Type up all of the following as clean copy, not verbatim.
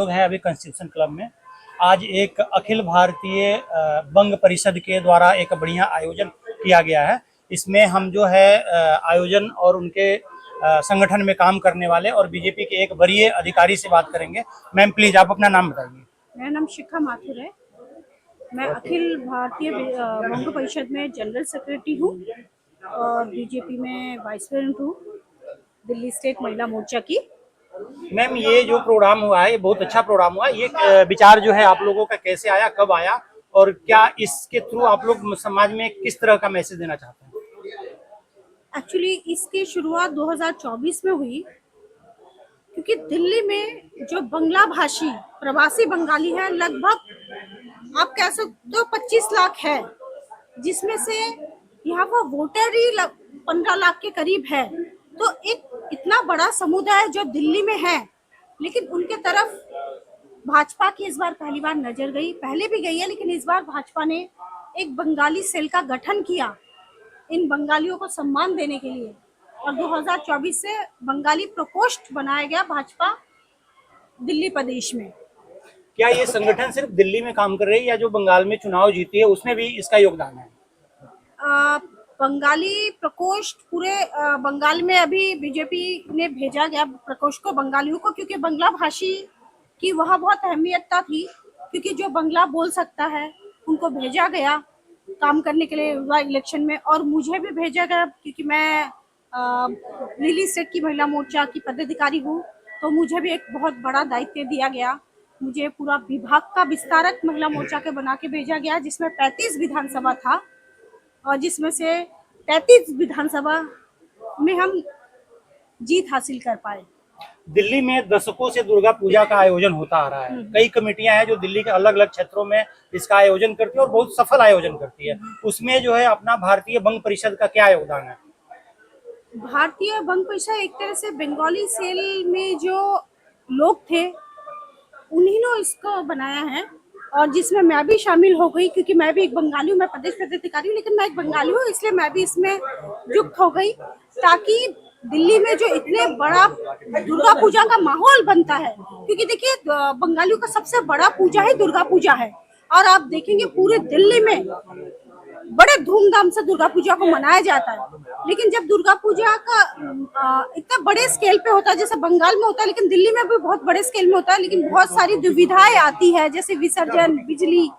मौजूद हैं अभी कॉन्स्टिट्यूशन क्लब में। आज एक अखिल भारतीय बंग परिषद के द्वारा एक बढ़िया आयोजन किया गया है। इसमें हम जो है आयोजन और उनके संगठन में काम करने वाले और बीजेपी के एक वरीय अधिकारी से बात करेंगे। मैम प्लीज आप अपना नाम बताइए। मेरा नाम शिखा माथुर है। मैं अखिल भारतीय बंग परिषद में जनरल सेक्रेटरी हूँ और बीजेपी में वाइस प्रेसिडेंट हूँ, दिल्ली स्टेट महिला मोर्चा की। मैम ये जो प्रोग्राम हुआ है ये बहुत अच्छा प्रोग्राम हुआ है। ये विचार जो है आप लोगों का कैसे आया, कब आया और क्या इसके थ्रू आप लोग समाज में किस तरह का मैसेज देना चाहते हैं? एक्चुअली इसकी शुरुआत 2024 में हुई क्योंकि दिल्ली में जो बंगला भाषी प्रवासी बंगाली है लगभग आप कह सकते हो 25 लाख है, जिसमें से यहाँ पर वोटर ही 15 लाख के करीब है। तो एक इतना बड़ा समुदाय जो दिल्ली में है, लेकिन उनके तरफ भाजपा की इस बार पहली बार नजर गई। पहले भी गई है लेकिन इस बार भाजपा ने एक बंगाली सेल का गठन किया इन बंगालियों को सम्मान देने के लिए और 2024 से बंगाली प्रकोष्ठ बनाया गया भाजपा दिल्ली प्रदेश में। क्या ये संगठन सिर्फ दिल्ली में काम कर रही है या जो बंगाल में चुनाव जीती है उसमें भी इसका योगदान है? बंगाली प्रकोष्ठ पूरे बंगाल में अभी बीजेपी ने भेजा गया प्रकोष्ठ को बंगालियों को, क्योंकि बंगला भाषी की वहाँ बहुत अहमियतता थी, क्योंकि जो बंगला बोल सकता है उनको भेजा गया काम करने के लिए इलेक्शन में। और मुझे भी भेजा गया क्योंकि मैं दिल्ली स्टेट की महिला मोर्चा की पदाधिकारी हूँ, तो मुझे भी एक बहुत बड़ा दायित्व दिया गया। मुझे पूरा विभाग का विस्तारक महिला मोर्चा के बना के भेजा गया, जिसमें 35 विधानसभा था और जिसमें से 33 विधानसभा में हम जीत हासिल कर पाए। दिल्ली में दशकों से दुर्गा पूजा का आयोजन होता आ रहा है। कई कमेटियां हैं जो दिल्ली के अलग अलग क्षेत्रों में इसका आयोजन करती है और बहुत सफल आयोजन करती है। उसमें जो है अपना भारतीय बंग परिषद का क्या योगदान है? भारतीय बंग परिषद एक तरह से बंगाली सेल में जो लोग थे उन्हीं ने इसको बनाया है और जिसमें मैं भी शामिल हो गई, क्योंकि मैं भी एक बंगाली हूँ। मैं प्रदेश पदाधिकारी हूँ लेकिन मैं एक बंगाली हूँ, इसलिए मैं भी इसमें युक्त हो गई, ताकि दिल्ली में जो इतने बड़ा दुर्गा पूजा का माहौल बनता है, क्योंकि देखिए बंगालियों का सबसे बड़ा पूजा है दुर्गा पूजा है, और आप देखेंगे पूरे दिल्ली में बड़े धूमधाम से दुर्गा पूजा को मनाया जाता है। लेकिन जब दुर्गा पूजा का इतना बड़े स्केल पे होता है जैसे बंगाल में होता है, लेकिन दिल्ली में भी बहुत बड़े स्केल में होता है, लेकिन बहुत सारी दुविधाएं आती है, जैसे विसर्जन, बिजली,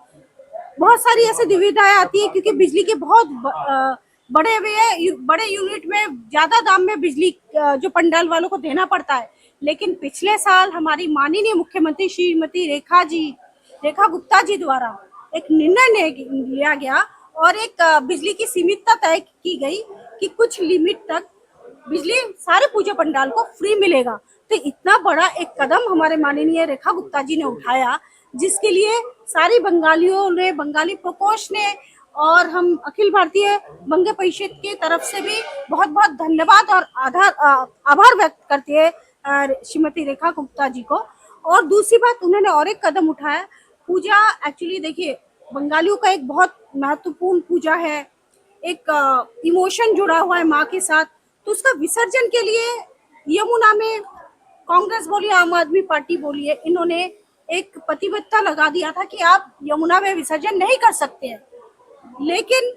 बहुत सारी ऐसी दुविधाएं आती है, क्योंकि बिजली के बहुत बड़े यूनिट में ज्यादा दाम में बिजली जो पंडाल वालों को देना पड़ता है। लेकिन पिछले साल हमारी माननीय मुख्यमंत्री श्रीमती रेखा गुप्ता जी द्वारा एक निर्णय लिया गया और एक बिजली की सीमितता तय की गई कि कुछ लिमिट तक बिजली सारे पूजा पंडाल को फ्री मिलेगा। तो इतना बड़ा एक कदम हमारे माननीय रेखा गुप्ता जी ने उठाया, जिसके लिए सारी बंगालियों ने, बंगाली प्रकोष्ठ ने और हम अखिल भारतीय बंग परिषद की तरफ से भी बहुत बहुत धन्यवाद और आभार व्यक्त करते हैं श्रीमती रेखा गुप्ता जी को। और दूसरी बात, उन्होंने और एक कदम उठाया। पूजा एक्चुअली देखिए बंगालियों का एक बहुत महत्वपूर्ण पूजा है, एक इमोशन जुड़ा हुआ है माँ के साथ, तो उसका विसर्जन के लिए यमुना में कांग्रेस बोलिए, आम आदमी पार्टी बोलिए, इन्होंने एक प्रतिबद्धता लगा दिया था कि आप यमुना में विसर्जन नहीं कर सकते हैं। लेकिन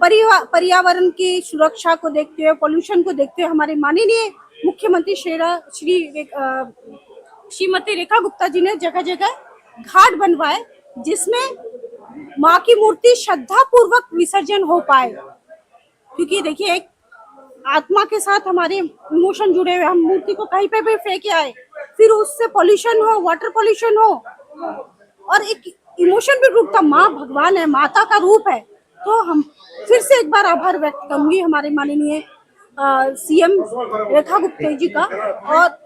पर्यावरण की सुरक्षा को देखते हुए, पोल्यूशन को देखते हुए हमारे माननीय मुख्यमंत्री श्रीमती रेखा गुप्ता जी ने जगह जगह घाट बनवाए, जिसमें माँ की मूर्ति श्रद्धा पूर्वक विसर्जन हो पाए। क्योंकि देखिए एक आत्मा के साथ हमारे इमोशन जुड़े हुए, हम मूर्ति को कहीं पे भी फेंक आए, फिर उससे पोल्यूशन हो, वाटर पोल्यूशन हो, और एक इमोशन भी रूप था। माँ भगवान है, माता का रूप है। तो हम फिर से एक बार आभार व्यक्त करूंगी हमारे माननीय सीएम रेखा गुप्ता जी का। और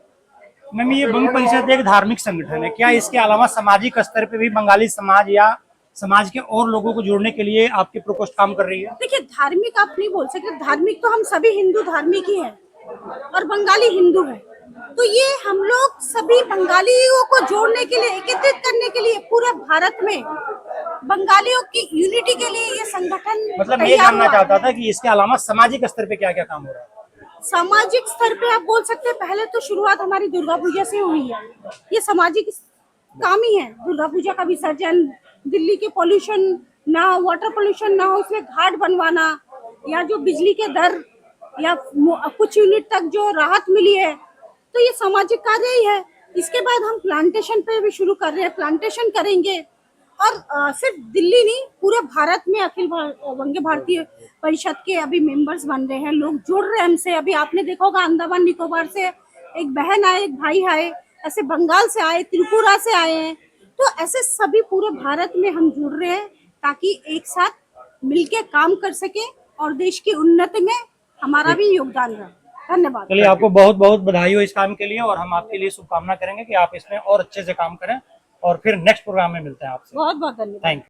मैम ये बंग परिषद एक धार्मिक संगठन है, क्या इसके अलावा सामाजिक स्तर पे भी बंगाली समाज या समाज के और लोगों को जोड़ने के लिए आपकी प्रकोष्ठ काम कर रही है? देखिए धार्मिक आप नहीं बोल सकते, धार्मिक तो हम सभी हिंदू धार्मिक ही हैं और बंगाली हिंदू है, तो ये हम लोग सभी बंगालियों को जोड़ने के लिए, एकत्रित करने के लिए पूरे भारत में बंगालियों की यूनिटी के लिए ये संगठन मतलब ये जानना चाहता था कि इसके अलावा सामाजिक स्तर पे क्या क्या काम हो रहा है? सामाजिक स्तर पे आप बोल सकते हैं, पहले तो शुरुआत हमारी दुर्गा पूजा से हुई है। ये सामाजिक काम ही है, दुर्गा पूजा का विसर्जन, दिल्ली के पोल्यूशन ना हो, वाटर पोल्यूशन ना हो, उसमें घाट बनवाना, या जो बिजली के दर या कुछ यूनिट तक जो राहत मिली है, तो ये सामाजिक कार्य ही है। इसके बाद हम प्लांटेशन पे भी शुरू कर रहे हैं, प्लांटेशन करेंगे। और सिर्फ दिल्ली नहीं, पूरे भारत में अखिल वंदे भारतीय परिषद के अभी मेंबर्स बन रहे हैं, लोग जुड़ रहे हैं हमसे। अभी आपने देखा होगा अंडमान निकोबार से एक बहन आए, एक भाई आए, ऐसे बंगाल से आए, त्रिपुरा से आए हैं। तो ऐसे सभी पूरे भारत में हम जुड़ रहे हैं ताकि एक साथ मिलके काम कर सके और देश की उन्नति में हमारा भी योगदान रहे। धन्यवाद। चलिए, आपको बहुत बहुत बधाई हो इस काम के लिए, और हम आपके लिए शुभकामना करेंगे कि आप इसमें और अच्छे से काम करें, और फिर नेक्स्ट प्रोग्राम में मिलते हैं आपसे। बहुत बहुत धन्यवाद। Thank you.